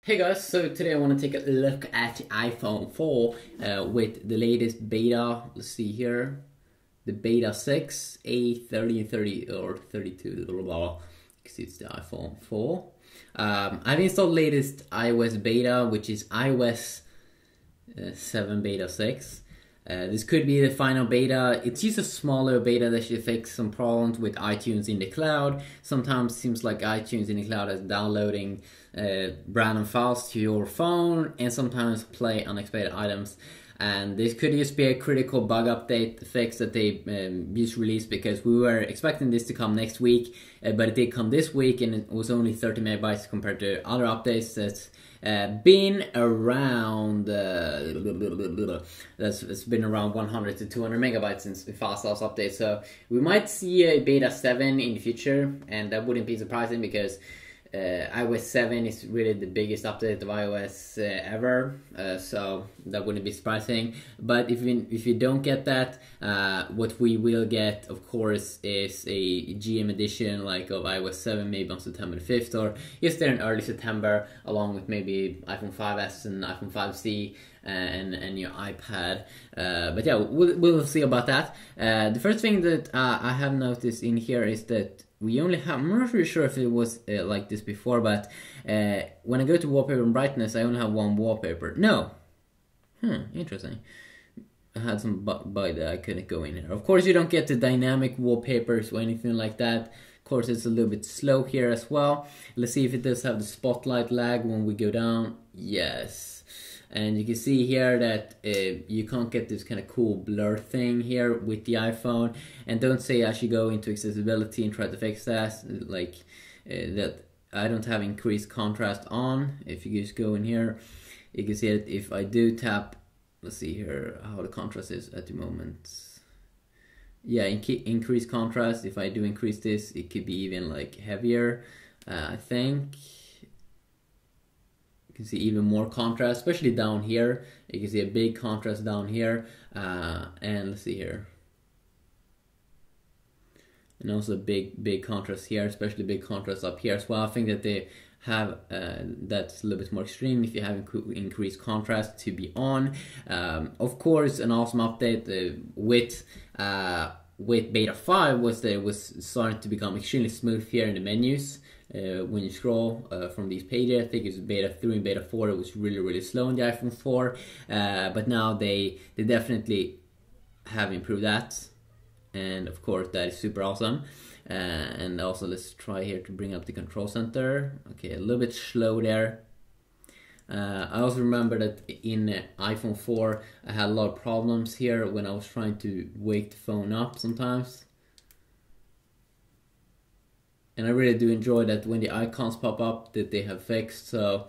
Hey guys, so today I want to take a look at the iPhone 4 with the latest beta. Let's see here, the beta 6, A30 and 30 or 32, blah, blah, blah, because it's the iPhone 4. I've installed latest iOS beta, which is iOS 7 beta 6. This could be the final beta. It's just a smaller beta that should fix some problems with iTunes in the cloud. Sometimes it seems like iTunes in the cloud is downloading random files to your phone and sometimes play unexpected items. And this could just be a critical bug update fix that they just released, because we were expecting this to come next week, but it did come this week and it was only 30 megabytes compared to other updates that's been around it's been around 100 to 200 megabytes since the last update. So we might see a beta 7 in the future, and that wouldn't be surprising because iOS 7 is really the biggest update of iOS ever, so that wouldn't be surprising. But if you don't get that, what we will get, of course, is a GM edition like of iOS 7, maybe on September 5th, or just there in early September, along with maybe iPhone 5s and iPhone 5C and your iPad. But yeah, we'll see about that. The first thing that I have noticed in here is that we only have, I'm not really sure if it was like this before, but when I go to wallpaper and brightness, I only have one wallpaper. No. Interesting. I had some bug that I couldn't go in here. Of course, you don't get the dynamic wallpapers or anything like that. Of course, it's a little bit slow here as well. Let's see if it does have the spotlight lag when we go down. Yes. And you can see here that you can't get this kind of cool blur thing here with the iPhone. And don't say I should go into accessibility and try to fix that. Like that I don't have increased contrast on. If you just go in here, you can see that if I do tap, let's see here how the contrast is at the moment. Yeah, increase contrast. If I do increase this, it could be even like heavier, I think. You can see even more contrast, especially down here. You can see a big contrast down here, and let's see here, and also a big contrast here, especially big contrast up here as well. I think that they have that's a little bit more extreme if you have increased contrast to be on. Of course, an awesome update with beta 5 was that it was starting to become extremely smooth here in the menus. When you scroll from these pages, I think it's beta 3 and beta 4, it was really slow on the iPhone 4, but now they definitely have improved that, and of course that is super awesome. And also let's try here to bring up the control center. Okay, a little bit slow there. I also remember that in iPhone 4 I had a lot of problems here when I was trying to wake the phone up sometimes. And I really do enjoy that when the icons pop up that they have fixed, so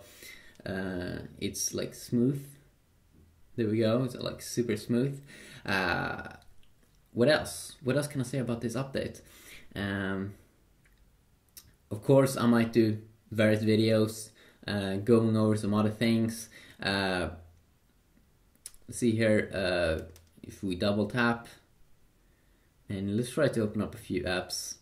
it's like smooth. There we go, it's like super smooth. What else? What else can I say about this update? Of course, I might do various videos going over some other things. Let's see here, if we double tap, and let's try to open up a few apps.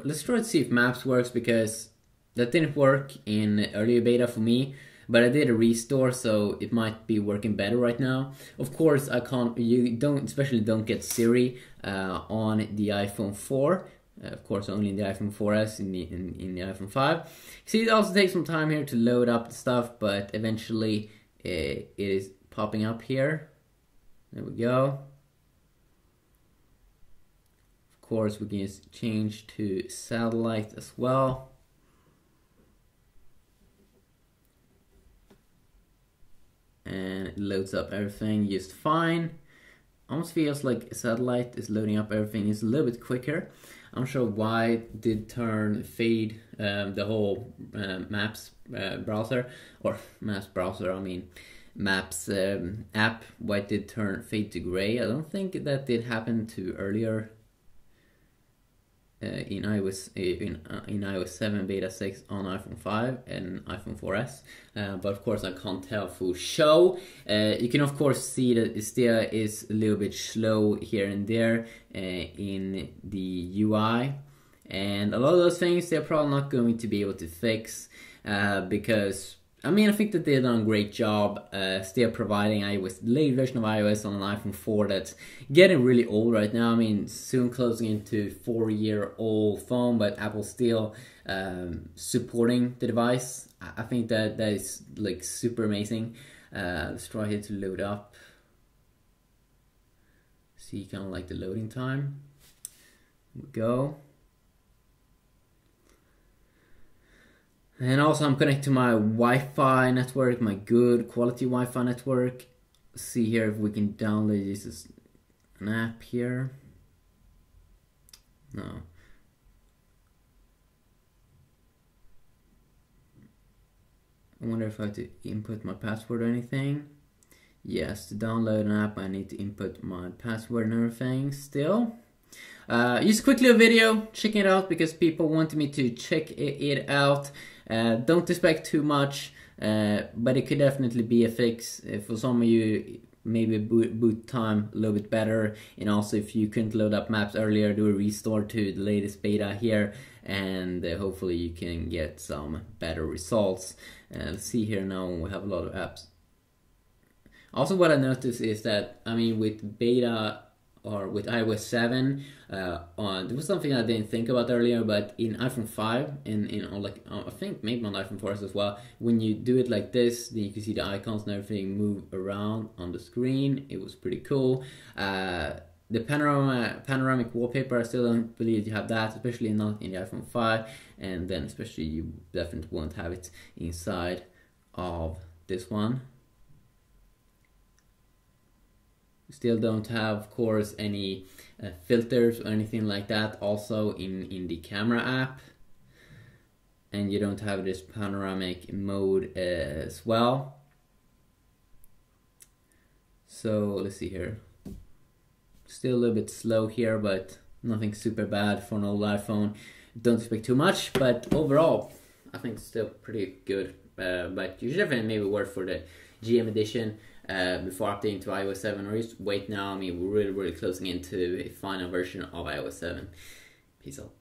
Let's try to see if Maps works, because that didn't work in earlier beta for me, but I did a restore, so it might be working better right now. Of course, you especially don't get Siri on the iPhone 4. Of course, only in the iPhone 4S, in the iPhone 5. See, it also takes some time here to load up the stuff, but eventually it is popping up here. There we go. Of course, we can just change to satellite as well. And it loads up everything just fine. Almost feels like satellite is loading up everything. It's a little bit quicker. I'm not sure why it did turn fade the whole Maps browser, or Maps browser, I mean Maps app, why it did turn fade to gray. I don't think that did happen to earlier in iOS 7 beta 6 on iPhone 5 and iPhone 4S, but of course I can't tell for show. You can of course see that it still is a little bit slow here and there in the UI, and a lot of those things they're probably not going to be able to fix because I mean, I think that they've done a great job still providing iOS, the latest version of iOS on an iPhone 4 that's getting really old right now. I mean, soon closing into 4-year-old phone, but Apple's still supporting the device. I think that is like super amazing. Let's try here to load up. See kind of like the loading time. Here we go. And also I'm connected to my Wi-Fi network, my good quality Wi-Fi network. See here if we can download this as an app here. No. I wonder if I have to input my password or anything. Yes, to download an app I need to input my password and everything still. Just quickly a video checking it out because people wanted me to check it out. Don't expect too much, but it could definitely be a fix. For some of you, maybe boot time a little bit better, and also if you couldn't load up maps earlier, do a restore to the latest beta here, and hopefully you can get some better results. Let's see here now, we have a lot of apps. Also what I noticed is that, I mean, with beta or with iOS 7, there was something I didn't think about earlier, but in iPhone 5 and I think maybe on iPhone 4 as well, when you do it like this, then you can see the icons and everything move around on the screen. It was pretty cool. The panoramic wallpaper, I still don't believe you have that, especially not in the iPhone 5, and then especially you definitely won't have it inside of this one. Still don't have, of course, any filters or anything like that also in the camera app, and you don't have this panoramic mode as well. So let's see here, still a little bit slow here, but nothing super bad for an old iPhone. Don't expect too much, but overall I think it's still pretty good, but you should definitely maybe work for the GM edition before updating to iOS 7, or just wait now. I mean, we're really closing into a final version of iOS 7. Peace out.